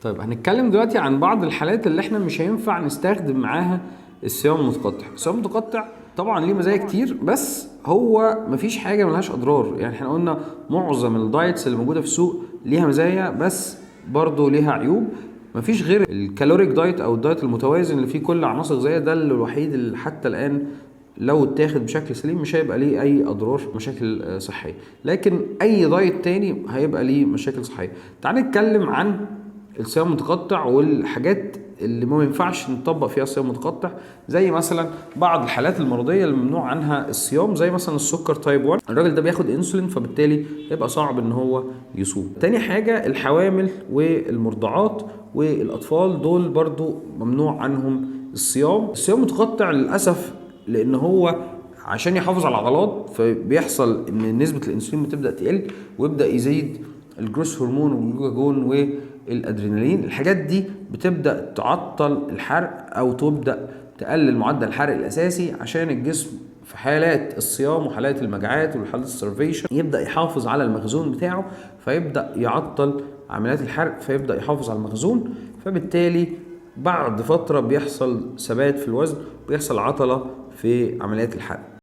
طيب هنتكلم دلوقتي عن بعض الحالات اللي احنا مش هينفع نستخدم معاها الصيام المتقطع. الصيام المتقطع طبعا ليه مزايا كتير، بس هو مفيش حاجه ملهاش اضرار. يعني احنا قلنا معظم الدايتس اللي موجوده في السوق ليها مزايا بس برضه ليها عيوب. مفيش غير الكالوريك دايت او الدايت المتوازن اللي فيه كل عناصر غذائيه، ده الوحيد اللي حتى الان لو اتاخد بشكل سليم مش هيبقى ليه اي اضرار مشاكل صحيه، لكن اي دايت تاني هيبقى ليه مشاكل صحيه. تعال نتكلم عن الصيام المتقطع والحاجات اللي ما ينفعش نطبق فيها الصيام المتقطع، زي مثلا بعض الحالات المرضيه اللي ممنوع عنها الصيام، زي مثلا السكر تايب 1. الراجل ده بياخد انسولين، فبالتالي هيبقى صعب ان هو يصوم. تاني حاجه الحوامل والمرضعات والاطفال، دول برضو ممنوع عنهم الصيام. الصيام المتقطع للاسف لان هو عشان يحافظ على العضلات، فبيحصل ان نسبه الانسولين بتبدا تقل ويبدا يزيد الجروث هرمون والجلوكاجون والادرينالين. الحاجات دي بتبدا تعطل الحرق او تبدا تقلل معدل الحرق الاساسي، عشان الجسم في حالات الصيام وحالات المجاعات وحالات السرفيشن يبدا يحافظ على المخزون بتاعه، فيبدا يعطل عمليات الحرق، فيبدا يحافظ على المخزون، فبالتالي بعد فتره بيحصل ثبات في الوزن، بيحصل عطله في عمليات الحرق.